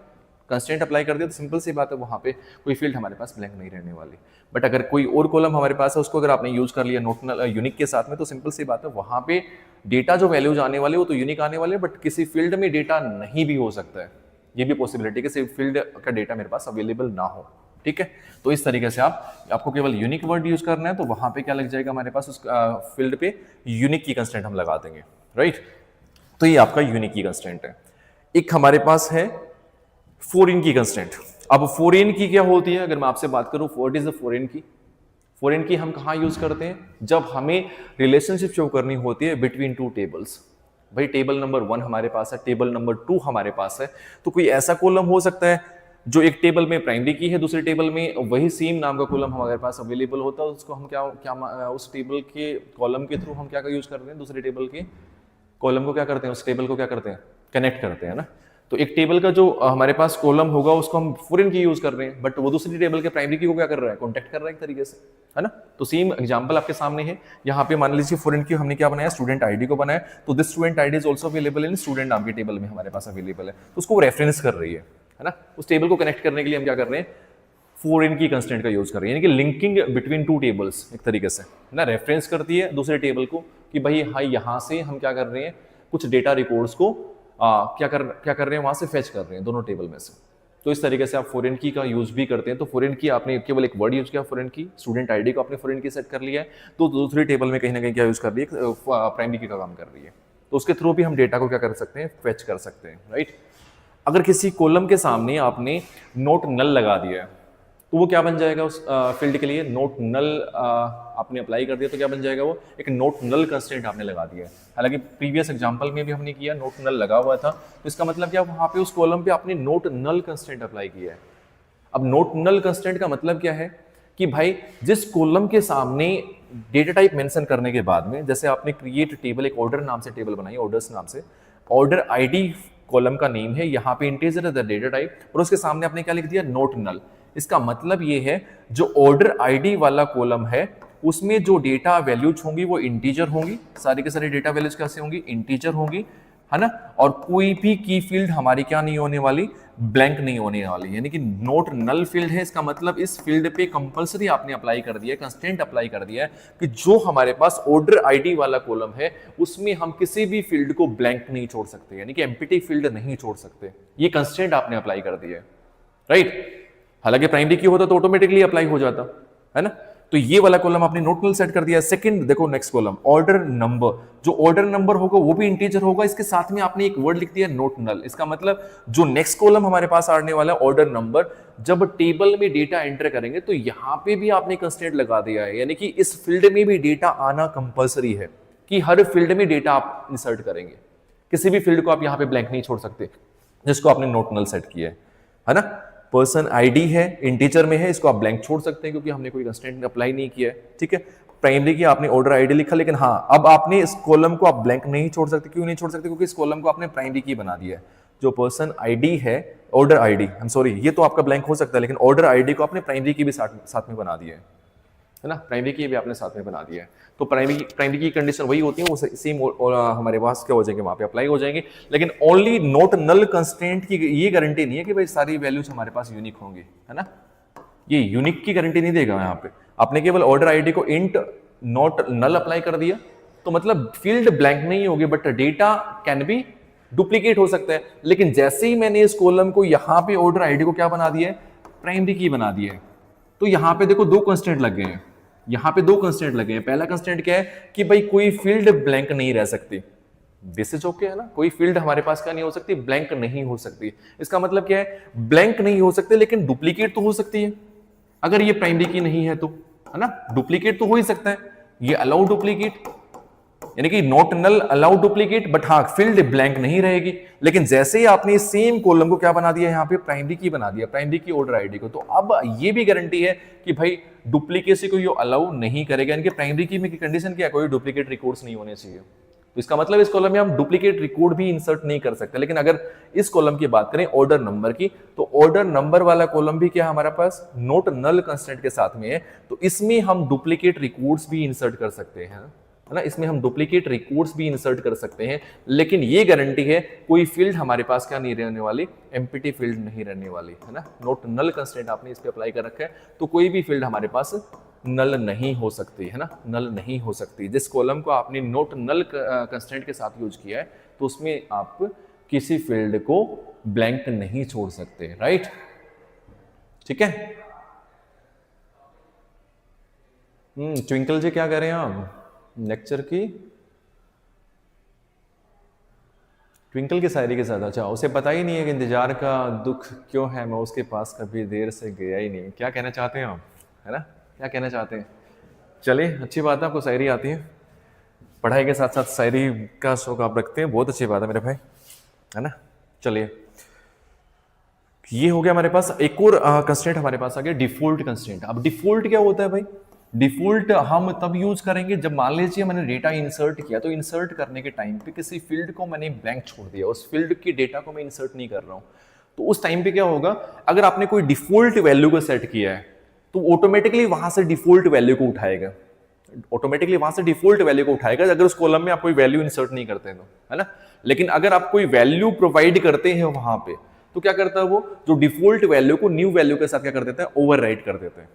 कंस्ट्रेंट अप्लाई कर दिया, तो सिंपल सी बात है वहां पे कोई फील्ड हमारे पास ब्लैंक नहीं रहने वाली। बट अगर कोई और कॉलम हमारे पास है उसको अगर आपने यूज कर लिया नोट नल यूनिक के साथ में, तो सिंपल सी बात है वहां पे डेटा जो वैल्यूज आने वाले वो तो यूनिक आने वाले, बट किसी फील्ड में डेटा नहीं भी हो सकता है, ये भी पॉसिबिलिटी कि फील्ड का डेटा मेरे पास अवेलेबल ना हो, ठीक है। तो इस तरीके से आपको केवल यूनिक वर्ड यूज करना है, तो वहां पे क्या लग जाएगा हमारे पास, उस फील्ड पे यूनिक की कंस्ट्रेंट हम लगा देंगे, राइट। तो ये आपका यूनिक की कंस्ट्रेंट है। एक हमारे पास है फॉरेन की कंस्ट्रेंट। अब फॉरेन की क्या होती है, अगर मैं आपसे बात करूं व्हाट इज द फॉरेन की, फॉरेन की हम कहां यूज करते हैं, जब हमें रिलेशनशिप शो करनी होती है बिटवीन टू टेबल्स। भाई टेबल नंबर 1 हमारे पास है, टेबल नंबर 2 हमारे पास है, तो कोई ऐसा कॉलम हो सकता है जो एक टेबल में प्राइमरी की है, दूसरे टेबल में वही सेम नाम का कॉलम हमारे पास अवेलेबल होता है, उसको हम क्या उस टेबल के कॉलम के थ्रू हम क्या यूज करते हैं, दूसरे टेबल के कॉलम को क्या करते हैं, उस टेबल को क्या करते हैं, कनेक्ट करते हैं ना। तो एक टेबल का जो हमारे पास कॉलम होगा उसको हम फॉरेन की यूज कर रहे हैं, बट वो दूसरी टेबल के प्राइमरी की को क्या कर रहा है, कॉन्टेक्ट कर रहा है एक तरीके से, है ना। तो सेम एग्जांपल आपके सामने है, यहाँ पे मान लीजिए फॉरेन की हमने क्या बनाया, स्टूडेंट आईडी को बनाया, तो this student ID is also available in student नाम की टेबल में हमारे पास अवेलेबल है, तो उसको रेफरेंस कर रही है ना। उस टेबल को कनेक्ट करने के लिए हम क्या कर रहे हैं, फॉरेन की कंस्ट्रेंट का यूज कर रहे हैं, यानी कि लिंकिंग बिटवीन टू टेबल्स एक तरीके से ना, रेफरेंस करती है दूसरे टेबल को कि भाई हाँ यहाँ से हम क्या कर रहे हैं, कुछ डेटा रिकॉर्ड्स को क्या कर रहे हैं, वहां से फेच कर रहे हैं दोनों टेबल में से, तो इस तरीके से आप फॉरेन की का यूज भी करते हैं। तो फॉरेन की आपने केवल एक वर्ड यूज किया फॉरेन की, स्टूडेंट आईडी को आपने फॉरेन की सेट कर लिया है, तो दूसरी टेबल में कहीं ना कहीं क्या यूज कर रही है, प्राइमरी की का काम कर रही है। तो उसके थ्रू भी हम डेटा को क्या कर सकते हैं, फेच कर सकते हैं, राइट। अगर किसी कॉलम के सामने आपने नोट नल लगा दिया है तो वो क्या बन जाएगा उस फील्ड के लिए, नोट नल आपने अप्लाई कर दिया तो क्या बन जाएगा, वो एक नोट नल कंस्ट्रेंट आपने लगा दिया है। हालांकि प्रीवियस एग्जांपल में भी हमने किया नोट नल लगा हुआ था, तो इसका मतलब क्या, वहां पे उस कॉलम पे आपने नोट नल कंस्ट्रेंट अप्लाई किया है। अब नोट नल कंस्ट्रेंट का मतलब क्या है कि भाई जिस कॉलम के सामने डेटा टाइप मेंशन करने के बाद में, जैसे आपने क्रिएट टेबल, एक ऑर्डर नाम से टेबल बनाई, ऑर्डर्स नाम से, ऑर्डर आईडी कॉलम का नेम है, यहाँ पे इंटीजर है द डेटा टाइप, और उसके सामने आपने क्या लिख दिया, नोट नल। इसका मतलब ये है जो ऑर्डर आईडी वाला कॉलम है उसमें जो डेटा वैल्यूज होंगी वो इंटीजर होंगी, सारी के सारी डेटा वैल्यूज कैसे होंगी, इंटीजर होंगी, है ना। और कोई भी की फील्ड हमारी क्या नहीं होने वाली, ब्लैंक नहीं होने वाली, यानी कि नोट नल फील्ड है। इसका मतलब इस फील्ड पे कंपलसरी आपने अप्लाई कर दिया है, कंस्ट्रेंट अप्लाई कर दिया है कि जो हमारे पास ऑर्डर आईडी वाला कॉलम है उसमें हम किसी भी फील्ड को ब्लैंक नहीं छोड़ सकते, यानी कि एम्प्टी फील्ड नहीं छोड़ सकते। ये कंस्ट्रेंट आपने अप्लाई कर दिया है, राइट। हालांकि प्राइमरी की होता तो ऑटोमेटिकली अप्लाई हो जाता, है ना। तो ये वाला कॉलम आपने नोट नल सेट कर दिया। सेकंड देखो, नेक्स्ट कॉलम ऑर्डर नंबर, जो ऑर्डर नंबर होगा वो भी इंटीजर होगा, इसके साथ में आपने एक वर्ड लिख दिया नोट नल। इसका मतलब जो नेक्स्ट कॉलम हमारे पास आने वाला है ऑर्डर नंबर, जब टेबल में डेटा एंटर करेंगे तो यहां पे भी आपने कंस्ट्रेंट लगा दिया है, यानी कि इस फील्ड में भी डेटा आना कंपलसरी है कि हर फील्ड में डेटा आप इंसर्ट करेंगे, किसी भी फील्ड को आप यहां पे ब्लैंक नहीं छोड़ सकते जिसको आपने नोट नल सेट किया है ना। पर्सन आईडी है, इंटीजर में है, इसको आप ब्लैंक छोड़ सकते हैं क्योंकि हमने कोई कंस्ट्रेंट अप्लाई नहीं किया है, ठीक है। प्राइमरी की आपने ऑर्डर आईडी लिखा, लेकिन हाँ अब आपने इस कॉलम को आप ब्लैंक नहीं छोड़ सकते। क्यों नहीं छोड़ सकते, क्योंकि इस कॉलम को आपने प्राइमरी की बना दिया है। जो पर्सन आईडी है, order ID, I am sorry, ये तो आपका ब्लैंक हो सकता है, लेकिन ऑर्डर आईडी को आपने प्राइमरी की भी साथ में बना दिया है ना, प्राइमरी की भी आपने साथ में बना दिया है। तो प्राइमरी की कंडीशन वही होती है, वो सेम हमारे पास क्या हो जाएंगे, वहां पे अप्लाई हो जाएंगे। लेकिन ओनली नोट नल कंस्ट्रेंट की ये गारंटी नहीं है कि भाई सारी वैल्यूज हमारे पास यूनिक होंगी, है ना। ये यूनिक की गारंटी नहीं देगा। यहाँ पे आपने केवल ऑर्डर आईडी को इंट नोट नल अप्लाई कर दिया तो मतलब फील्ड ब्लैंक नहीं होगी, but data can be duplicate हो सकता है। लेकिन जैसे ही मैंने इस कॉलम को यहाँ पे ऑर्डर आईडी को क्या बना दिया है, प्राइमरी की बना दिया है, तो यहाँ पे देखो दो कंस्ट्रेंट लग गए हैं, यहाँ पे दो कंस्ट्रेंट लगे हैं। पहला कंस्ट्रेंट क्या है कि भाई कोई फील्ड ब्लैंक नहीं रह सकती, दिस इज ओके, है ना। कोई फील्ड हमारे पास क्या नहीं हो सकती, ब्लैंक नहीं हो सकती। इसका मतलब क्या है, ब्लैंक नहीं हो सकते लेकिन डुप्लीकेट तो हो सकती है, अगर ये प्राइमरी की नहीं है तो, है ना। डुप्लीकेट तो हो ही सकता है, ये अलाउ डुप्लीकेट, यानी कि not null allow duplicate, but हाँ फील्ड ब्लैंक नहीं रहेगी। लेकिन जैसे ही आपने सेम कॉलम को क्या बना दिया, यहाँ पे प्राइमरी की बना दिया, प्राइमरी की ऑर्डर आईडी को, तो अब ये भी गारंटी है कि भाई डुप्लीकेसी को ये अलाउ नहीं करेगा। यानी कि प्राइमरी की में की कंडीशन क्या है, कोई डुप्लीकेट रिकॉर्ड्स नहीं होने चाहिए। तो इसका मतलब इस कॉलम में हम डुप्लीकेट रिकॉर्ड भी इंसर्ट नहीं कर सकते। लेकिन अगर इस कॉलम की बात करें ऑर्डर नंबर की, तो ऑर्डर नंबर वाला कॉलम भी क्या हमारे पास नोट नल कंस्ट्रेंट के साथ में है, तो इसमें हम डुप्लीकेट रिकॉर्ड्स भी इंसर्ट कर सकते हैं, है ना। इसमें हम डुप्लीकेट रिकॉर्ड्स भी इंसर्ट कर सकते हैं, लेकिन ये गारंटी है कोई फील्ड हमारे पास क्या नहीं रहने वाली, एम्प्टी फील्ड नहीं रहने वाली, है ना। नोट नल कंस्ट्रेंट आपने इस पे अप्लाई कर रखा है, तो कोई भी फील्ड हमारे पास नल नहीं हो सकती, है ना, नल नहीं हो सकती। जिस कॉलम को आपने नोट नल कंस्ट्रेंट के साथ यूज किया है तो उसमें आप किसी फील्ड को ब्लैंक नहीं छोड़ सकते, राइट, ठीक है। ट्विंकल जी क्या कह रहे हैं आप लेक्चर की, ट्विंकल की शायरी के साथ, अच्छा उसे पता ही नहीं है कि इंतजार का दुख क्यों है, मैं उसके पास कभी देर से गया ही नहीं। क्या कहना चाहते हैं आप, है ना, क्या कहना चाहते हैं। चलिए अच्छी बात है, आपको शायरी आती है, पढ़ाई के साथ साथ शायरी का शौक आप रखते हैं, बहुत अच्छी बात है मेरे भाई, है ना। चलिए ये हो गया हमारे पास। एक और कंस्ट्रेंट हमारे पास आ गया डिफॉल्ट कंस्ट्रेंट। अब डिफॉल्ट क्या होता है भाई, डिफॉल्ट हम तब यूज करेंगे जब मान लीजिए मैंने डेटा इंसर्ट किया, तो इंसर्ट करने के टाइम पे किसी फील्ड को मैंने ब्लैंक छोड़ दिया, उस फील्ड की डेटा को मैं इंसर्ट नहीं कर रहा हूं, तो उस टाइम पे क्या होगा, अगर आपने कोई डिफॉल्ट वैल्यू को सेट किया है तो ऑटोमेटिकली वहां से डिफॉल्ट वैल्यू को उठाएगा, ऑटोमेटिकली वहां से डिफॉल्ट वैल्यू को उठाएगा अगर उस कॉलम में आप कोई वैल्यू इंसर्ट नहीं करते हैं तो, है ना। लेकिन अगर आप कोई वैल्यू प्रोवाइड करते हैं वहां पे, तो क्या करता है वो, जो डिफॉल्ट वैल्यू को न्यू वैल्यू के साथ क्या कर देता है, ओवरराइट कर देते हैं।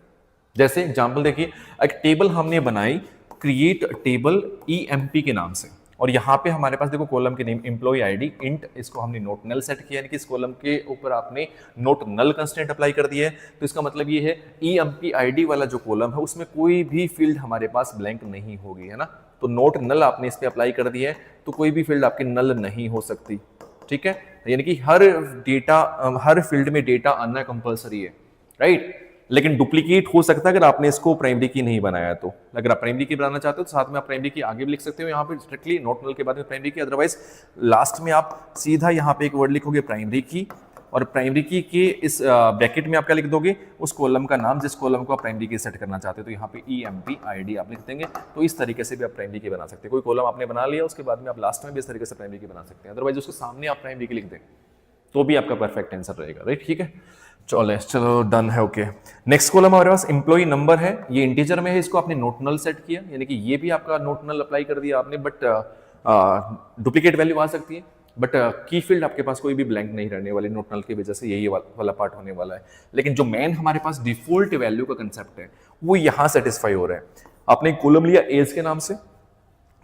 जैसे एग्जांपल देखिए, एक टेबल हमने बनाई क्रिएट टेबल EMP के नाम से, और यहाँ पे हमारे पास देखो कॉलम के नेम एम्प्लॉय आईडी इंट, इसको हमने नोट नल सेट किया, यानी कि इस कॉलम के ऊपर आपने नोट नल कंस्ट्रेंट अप्लाई कर दिया है। तो इसका मतलब ये है ईएमपी आईडी वाला जो कॉलम है उसमें कोई भी फील्ड हमारे पास ब्लैंक नहीं होगी, है ना। तो नोट नल आपने इस पे अप्लाई कर दिया है, तो कोई भी फील्ड आपकी नल नहीं हो सकती, ठीक है। यानी कि हर फील्ड में डेटा आना कंपलसरी है, राइट। लेकिन डुप्लीकेट हो सकता है अगर आपने इसको प्राइमरी की नहीं बनाया तो। अगर आप प्राइमरी की बनाना चाहते हो तो साथ में आप प्राइमरी की आगे भी लिख सकते हो, यहाँ पे स्ट्रिक्टली नोट नल के बाद में प्राइमरी की, अदरवाइज लास्ट में आप सीधा यहाँ पे एक वर्ड लिखोगे प्राइमरी की, और प्राइमरी की के इस ब्रैकेट में आप क्या लिख दोगे, उस कॉलम का नाम जिस कॉलम को आप प्राइमरी की सेट करना चाहते हो। तो यहाँ पे EMP ID आप लिख देंगे। तो इस तरीके से भी आप प्राइमरी की बना सकते हैं। कोई कॉलम आपने बना लिया, उसके बाद में आप लास्ट में भी इस तरीके से प्राइमरी की बना सकते हैं, अदरवाइज उसके सामने आप प्राइमरी की लिख दें तो भी आपका परफेक्ट आंसर रहेगा, राइट, ठीक है। चलो डन है, ओके। नेक्स्ट कॉलम हमारे पास एम्प्लॉय नंबर है, ये इंटीजर में है, इसको आपने नोट नल सेट किया, यानी कि ये भी आपका नोट नल अप्लाई कर दिया आपने, बट डुप्लीकेट वैल्यू आ सकती है, बट की फील्ड आपके पास कोई भी ब्लैंक नहीं रहने वाली नोट नल की वजह से, यही वाला पार्ट होने वाला है। लेकिन जो मेन हमारे पास डिफॉल्ट वैल्यू का कंसेप्ट है वो यहाँ सेटिस्फाई हो रहा है। आपने एक कॉलम लिया एज के नाम से,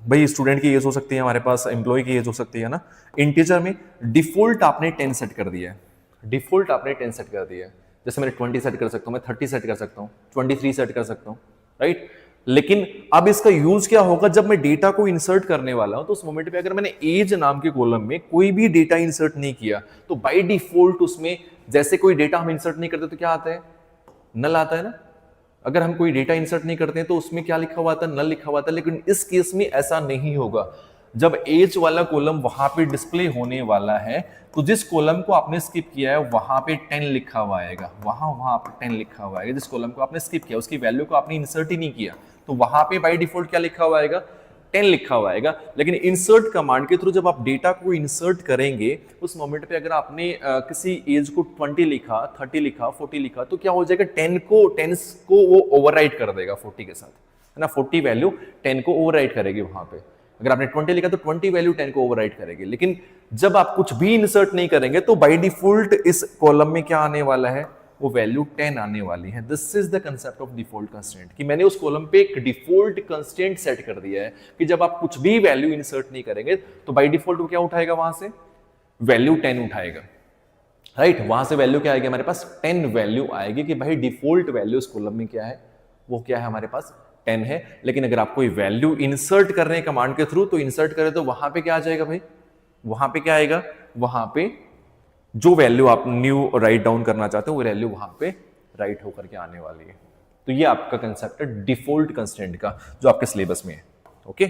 भाई स्टूडेंट की एज हो सकती है हमारे पास, एम्प्लॉय की एज हो सकती है ना। इंटीजर में डिफॉल्ट आपने 10 सेट कर दिया है, डिफॉल्ट आपने 10 सेट कर दिया है। जैसे मैंने 20 सेट कर सकता हूं, मैं 30 सेट कर सकता हूं, 23 सेट कर सकता हूं, राइट। लेकिन अब इसका यूज क्या होगा, जब मैं डेटा को इंसर्ट करने वाला हूं तो उस मोमेंट पे अगर मैंने एज नाम के कॉलम में कोई भी डेटा इंसर्ट नहीं किया तो बाय डिफॉल्ट उसमें जैसे कोई डेटा हम इंसर्ट नहीं करते तो क्या आता है, नल आता है ना। अगर हम कोई डेटा इंसर्ट नहीं करते हैं तो उसमें क्या लिखा हुआ था, नल लिखा हुआ था। लेकिन इस केस में ऐसा नहीं होगा। जब एज वाला कॉलम वहां पे डिस्प्ले होने वाला है तो जिस कॉलम को आपने स्किप किया है वहां पे 10 लिखा हुआ आएगा, वहां पे 10 लिखा हुआ आएगा। जिस कॉलम को आपने स्किप किया उसकी वैल्यू को आपने इंसर्ट ही नहीं किया तो वहां पे बाय डिफॉल्ट क्या लिखा हुआ आएगा, 10 लिखा हुआ आएगा। लेकिन इंसर्ट कमांड के थ्रू जब आप डेटा को इंसर्ट करेंगे उस मोमेंट पे अगर आपने किसी एज को 20 लिखा, 30 लिखा, 40 लिखा तो क्या हो जाएगा, 10 को वो ओवरराइट कर देगा 40 के साथ, है ना। 40 वैल्यू 10 को ओवरराइट करेगी वहां पे। अगर आपने 20 लिखा तो 20 वैल्यू 10 को ओवरराइट करेगी। लेकिन जब आप कुछ भी इंसर्ट नहीं करेंगे तो बाय डिफॉल्ट इस कॉलम में क्या आने वाला है, वो वैल्यू 10 आने वाली है। This is the concept of default constraint, कि मैंने उस कॉलम पे एक डिफॉल्ट कंस्ट्रेंट सेट कर दिया है कि जब आप कुछ भी वैल्यू इंसर्ट नहीं करेंगे तो बाय डिफॉल्ट वो क्या उठाएगा, वहां से वैल्यू 10 उठाएगा, राइट। वहां से वैल्यू क्या आएगी हमारे पास, 10 वैल्यू आएगी कि भाई डिफॉल्ट वैल्यू उस कॉलम में क्या है, वो क्या है हमारे पास 10 है। लेकिन अगर आप कोई वैल्यू इंसर्ट कर रहे हैं कमांड के थ्रू तो इंसर्ट करें तो वहां पे क्या आ जाएगा भाई, वहां पे क्या आएगा, वहां पे जो वैल्यू आप न्यू राइट डाउन करना चाहते हो वो वैल्यू वहां पे राइट होकर के आने वाली है। तो ये आपका कंसेप्ट है डिफॉल्ट कंस्ट्रेंट का जो आपके सिलेबस में है, ओके।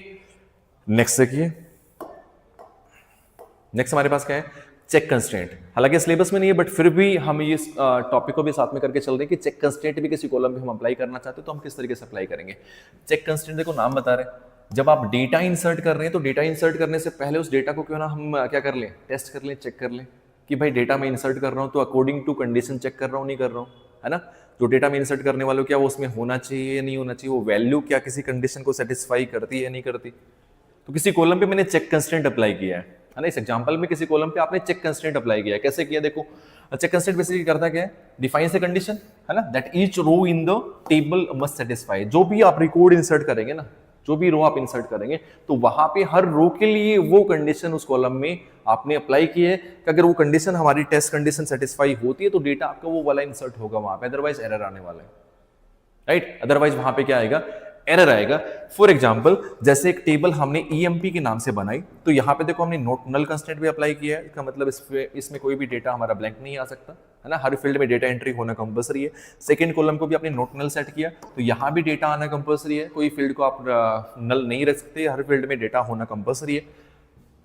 नेक्स्ट देखिए, नेक्स्ट हमारे पास क्या है, चेक कंस्ट्रेंट। हालांकि सिलेबस में नहीं है बट फिर भी हम ये टॉपिक को भी साथ में करके चल रहे हैं कि चेक कंस्ट्रेंट भी किसी कॉलम में हम अप्लाई करना चाहते हैं तो हम किस तरीके से अप्लाई करेंगे। चेक कंस्ट्रेंट देखो नाम बता रहे हैं, जब आप डेटा इंसर्ट कर रहे हैं तो डेटा इंसर्ट करने से पहले उस डेटा को क्यों ना हम क्या कर लें, टेस्ट कर लें, चेक कर लें कि भाई डेटा में इंसर्ट कर रहा हूं तो अकॉर्डिंग टू कंडीशन चेक कर रहा हूं नहीं कर रहा हूं, है ना। जो डेटा में इंसर्ट करने वालों क्या वो उसमें होना चाहिए या नहीं होना चाहिए, वो वैल्यू क्या किसी कंडीशन को सेटिस्फाई करती है या नहीं करती। तो किसी कॉलम पे मैंने चेक कंस्ट्रेंट अप्लाई किया है ना। इस एग्जांपल में किसी कॉलम पे आपने चेक कंस्ट्रेंट अप्लाई किया है, कैसे किया देखो। चेक कंस्ट्रेंट बेसिकली करता क्या है, डिफाइंस द कंडीशन, है ना, that each row in the table must satisfy. जो भी आप रिकॉर्ड इंसर्ट करेंगे ना, जो भी रो आप इंसर्ट करेंगे तो वहां पे हर रो के लिए वो कंडीशन उस कॉलम में आपने अप्लाई की है कि अगर वो कंडीशन हमारी टेस्ट कंडीशन सेटिस्फाई होती है तो डेटा आपका वो वाला इंसर्ट होगा वहां पे, अदरवाइज एरर आने वाला है, राइट। अदरवाइज वहां पे क्या आएगा, एरर आएगा। फॉर एग्जांपल जैसे एक टेबल हमने EMP के नाम से बनाई तो यहाँ पे देखो हमने नोट नल कंस्ट्रेंट भी अप्लाई किया है। इसका मतलब इसमें कोई भी डेटा हमारा ब्लैंक नहीं आ सकता, है ना। हर फील्ड में डेटा एंट्री होना कंपलसरी है। सेकंड कॉलम को भी आपने नोट नल सेट किया तो यहाँ भी डेटा आना कंपलसरी है, कोई फील्ड को आप नल नहीं रख सकते, हर फील्ड में डेटा होना कंपलसरी है।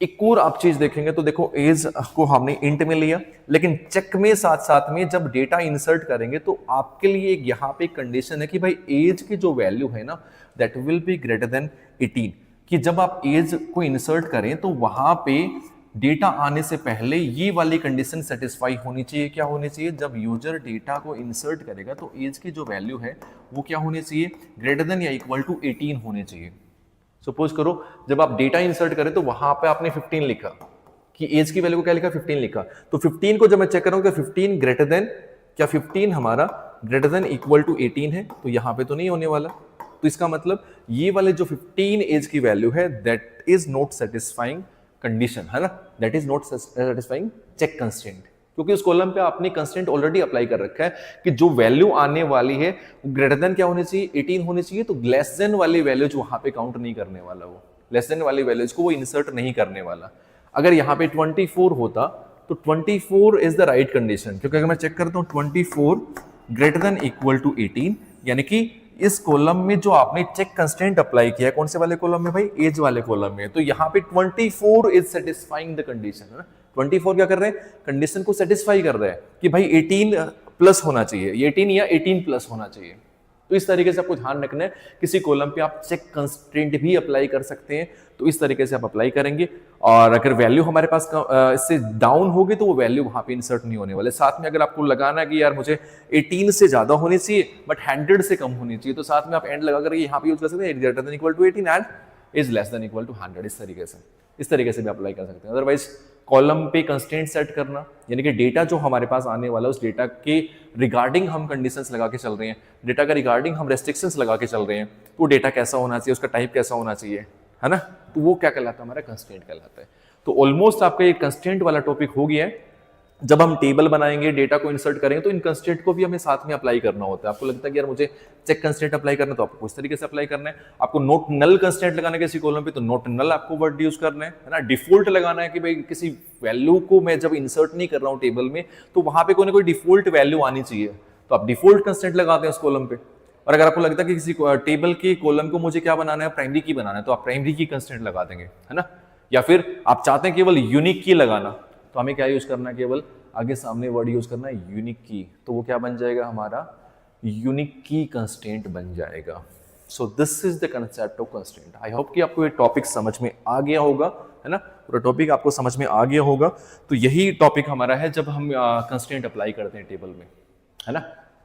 एक और आप चीज देखेंगे तो देखो एज को हमने इंट में लिया, लेकिन चेक में साथ साथ में जब डेटा इंसर्ट करेंगे तो आपके लिए यहाँ पे कंडीशन है कि भाई एज की जो वैल्यू है ना that will be greater than 18, कि जब आप एज को इंसर्ट करें तो वहां पे डेटा आने से पहले ये वाली कंडीशन सेटिस्फाई होनी चाहिए। क्या होनी चाहिए, जब यूजर डेटा को इंसर्ट करेगा तो एज की जो वैल्यू है वो क्या होनी चाहिए, ग्रेटर देन या इक्वल टू 18 होनी चाहिए। सपोज करो जब आप डेटा इंसर्ट करें तो वहां पे आपने 15 लिखा कि एज की वैल्यू को क्या लिखा, 15 लिखा, तो 15 को जब मैं चेक करूंगा 15 ग्रेटर देन, क्या 15 हमारा ग्रेटर देन इक्वल टू 18 है, तो यहां पे तो नहीं होने वाला, तो इसका मतलब ये वाले जो 15 एज की वैल्यू है that is not satisfying condition, है ना, that is not satisfying check constraint, क्योंकि उस कॉलम पे आपने कंस्ट्रेंट ऑलरेडी अप्लाई कर रखा है कि जो वैल्यू आने वाली है वो ग्रेटर देन क्या होनी चाहिए, 18 होनी चाहिए, तो लेस देन वाली वैल्यूज वहां पे काउंट नहीं करने वाला, वो लेस देन वाली वैल्यूज को वो इंसर्ट नहीं करने वाला। अगर यहाँ पे 24 होता तो 24 इज द राइट कंडीशन, क्योंकि अगर मैं चेक करता हूँ 24 ग्रेटर देन इक्वल टू 18, यानी कि इस कॉलम में जो आपने चेक कंस्टेंट अप्लाई किया है, कौन से वाले कॉलम में भाई, एज वाले कॉलम में, तो यहाँ पे 24 इज सेटिस्फाइंग द कंडीशन, है ना। 24 क्या कर रहे हैं, कंडीशन को सेटिस्फाई कर रहे हैं कि भाई 18 प्लस होना चाहिए, 18 या 18 प्लस होना चाहिए। तो इस तरीके से आपको ध्यान रखना है, किसी कॉलम पे आप चेक कंस्ट्रेंट भी अप्लाई कर सकते हैं, तो इस तरीके से आप अप्लाई करेंगे, और अगर वैल्यू हमारे पास इससे डाउन होगी तो वो वैल्यू वहां पे इंसर्ट नहीं होने वाले। साथ में अगर आपको लगाना है कि यार मुझे 18 से ज्यादा होनी चाहिए बट 100 से कम होनी चाहिए, तो साथ में आप एंड लगा कर यहाँ पे यूज कर सकते हैं greater than equal to 18 and is less than equal to 100, इस तरीके से भी अप्लाई कर सकते हैं। अदरवाइज कॉलम पे कंस्ट्रेंट सेट करना, यानी कि डेटा जो हमारे पास आने वाला है उस डेटा के रिगार्डिंग हम कंडीशंस लगा के चल रहे हैं, डेटा का रिगार्डिंग हम रेस्ट्रिक्शंस लगा के चल रहे हैं, तो डेटा कैसा होना चाहिए, उसका टाइप कैसा होना चाहिए, है ना, तो वो क्या कहलाता है, हमारा कंस्ट्रेंट कहलाता है। तो ऑलमोस्ट आपका ये कंस्ट्रेंट वाला टॉपिक हो गया है। जब हम टेबल बनाएंगे, डेटा को इंसर्ट करेंगे, तो इन कंस्ट्रेंट को भी हमें साथ में अप्लाई करना होता है। आपको लगता है कि यार मुझे चेक कंस्ट्रेंट अप्लाई करना है, तो आपको इस तरीके से अप्लाई करना है। आपको नोट नल कंस्ट्रेंट लगाना है किसी कॉलम पे, तो नोट नल आपको वर्ड यूज करना है ना। डिफॉल्ट लगाना है कि भाई किसी वैल्यू को मैं जब इंसर्ट नहीं कर रहा हूँ टेबल में, तो वहां पे कोई ना कोई डिफॉल्ट वैल्यू आनी चाहिए, तो आप डिफॉल्ट कंस्ट्रेंट लगाते हैं उस कॉलम पे। और अगर आपको लगता है कि किसी टेबल के कॉलम को मुझे क्या बनाना है, प्राइमरी की बनाना है, तो आप प्राइमरी की कंस्ट्रेंट लगा देंगे, है ना। या फिर आप चाहते हैं केवल यूनिक की लगाना, तो हमें क्या यूज करना है, केवल आगे सामने वर्ड यूज करना है यूनिक की, तो वो क्या बन जाएगा, हमारा यूनिक की कंस्ट्रेंट बन जाएगा। So this is the concept of constraint. I hope कि आपको ये टॉपिक समझ में आ गया होगा, है ना, पूरा टॉपिक आपको समझ में आ गया होगा। तो यही टॉपिक हमारा है जब हम कंस्ट्रेंट अप्लाई करते हैं टेबल में, है ना।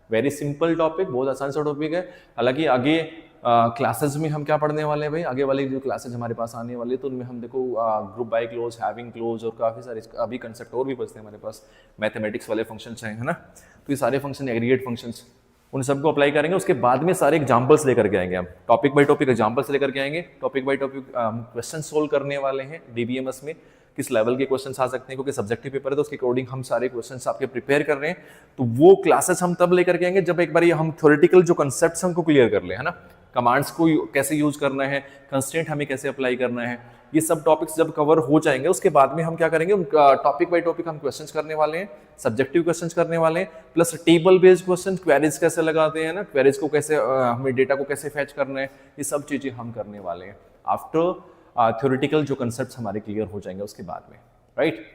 वेरी सिंपल टॉपिक, बहुत आसान सा टॉपिक है। हालांकि आगे क्लासेस में हम क्या पढ़ने वाले हैं भाई, आगे वाली जो क्लासेस हमारे पास आने वाली है, तो उनमें हम देखो group by close, having close और काफ़ी सारे अभी कंसेप्ट और भी बचते हैं हमारे पास, मैथमेटिक्स वाले फंक्शंस हैं, है ना। तो ये सारे फंक्शन, एग्रीगेट फंक्शंस, उन सबको अप्लाई करेंगे। उसके बाद में सारे एग्जाम्पल्स लेकर के आएंगे हम, टॉपिक बाय टॉपिक एग्जाम्पल्स लेकर के आएंगे, topic by topic question solve करने वाले हैं। डीबीएमएस में किस लेवल के क्वेश्चंस आ सकते हैं, क्योंकि सब्जेक्टिव पेपर है तो उसके अकॉर्डिंग हम सारे क्वेश्चंस आपके प्रिपेयर कर रहे हैं। तो वो क्लासेस हम तब लेकर के आएंगे जब एक बार ये हम थ्योरेटिकल जो कंसेप्ट्स हमको क्लियर कर ले, है ना। कमांड्स को कैसे यूज करना है, कंस्ट्रेंट हमें कैसे अप्लाई करना है, ये सब टॉपिक्स जब कवर हो जाएंगे, उसके बाद में हम क्या करेंगे, टॉपिक बाय टॉपिक हम क्वेश्चंस करने वाले हैं, सब्जेक्टिव क्वेश्चंस करने वाले हैं, plus table based question, queries कैसे लगाते हैं ना, क्वेरीज को कैसे हमें डेटा को कैसे फैच करना है, ये सब चीजें हम करने वाले हैं आफ्टर थ्योरेटिकल जो कंसेप्ट हमारे क्लियर हो जाएंगे उसके बाद में, राइट।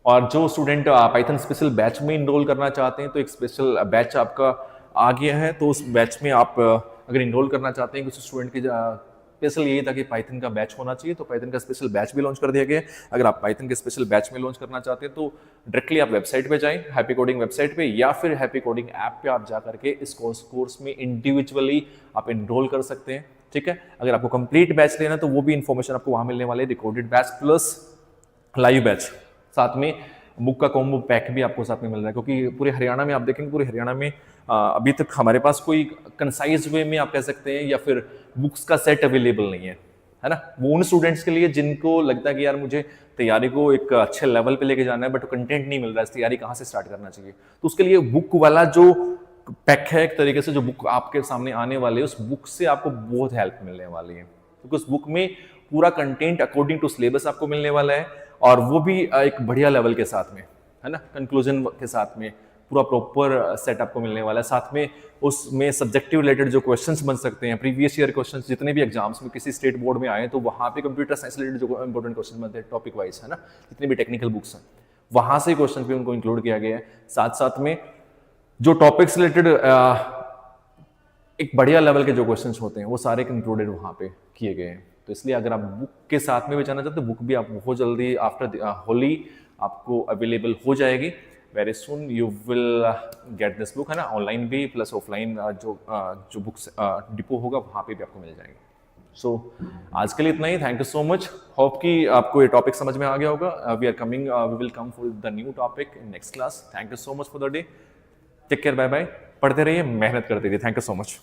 और जो स्टूडेंट पाइथन स्पेशल बैच में इनरोल करना चाहते हैं, तो एक स्पेशल बैच आपका आ गया है, तो उस बैच में आप अगर इनरोल करना चाहते हैं, कुछ स्टूडेंट की स्पेशल यही था कि पाइथन का बैच होना चाहिए, तो पाइथन का स्पेशल बैच भी लॉन्च कर दिया गया है। अगर आप पाइथन के स्पेशल बैच में लॉन्च करना चाहते हैं, तो डायरेक्टली आप वेबसाइट पे जाएं, हैप्पी कोडिंग वेबसाइट पे, या फिर हैप्पी कोडिंग ऐप पे आप जा करके इस कोर्स में इंडिविजुअली आप इनरोल कर सकते हैं, ठीक है। अगर आपको कंप्लीट बैच लेना है तो वो भी इन्फॉर्मेशन आपको वहां मिलने वाले, recorded batch plus live batch, साथ में बुक का कॉम्बो पैक भी आपको साथ में मिल रहा है। क्योंकि पूरे हरियाणा में आप देखेंगे, पूरे हरियाणा में अभी तक हमारे पास कोई कंसाइज वे में आप कह सकते हैं या फिर बुक्स का सेट अवेलेबल नहीं है ना। वो उन स्टूडेंट्स के लिए जिनको लगता है कि यार मुझे तैयारी को एक अच्छे लेवल पे लेके जाना है बट कंटेंट नहीं मिल रहा है, इस तैयारी कहाँ से स्टार्ट करना चाहिए, तो उसके लिए बुक वाला जो पैक है, एक तरीके से जो बुक आपके सामने आने वाले है, उस बुक से आपको बहुत हेल्प मिलने वाली है, क्योंकि उस बुक में पूरा कंटेंट अकॉर्डिंग टू सिलेबस आपको मिलने वाला है, और वो भी एक बढ़िया लेवल के साथ में, है ना, कंक्लूजन के साथ में पूरा प्रॉपर सेट आपको मिलने वाला है। साथ में उसमें सब्जेक्टिव रिलेटेड जो क्वेश्चंस बन सकते हैं, प्रीवियस ईयर क्वेश्चंस जितने भी एग्जाम्स में किसी स्टेट बोर्ड में आए, तो वहाँ पे कंप्यूटर साइंस रिलेटेड जो इंपॉर्टेंट क्वेश्चन बनते हैं टॉपिक वाइज, है ना, जितने भी टेक्निकल बुक्स हैं वहाँ से क्वेश्चन भी उनको इंक्लूड किया गया है। साथ साथ में जो टॉपिक्स रिलेटेड एक बढ़िया लेवल के जो क्वेश्चंस होते हैं वो सारे इंक्लूडेड वहाँ पे किए गए हैं। तो इसलिए अगर आप बुक के साथ में भी जाना चाहते हैं, बुक भी आप बहुत जल्दी आफ्टर होली आपको अवेलेबल हो जाएगी। Very soon you will get this book, है ना, ऑनलाइन भी प्लस ऑफलाइन जो बुक्स डिपो होगा वहाँ पे भी आपको मिल जाएंगे। सो आज के लिए इतना ही। Thank you so much. Hope कि आपको ये टॉपिक समझ में आ गया होगा। We are coming, we will come for the new topic in next class. Thank you so much for the day. Take care, bye bye. पढ़ते रहिए, मेहनत करते रहिए। Thank you so much.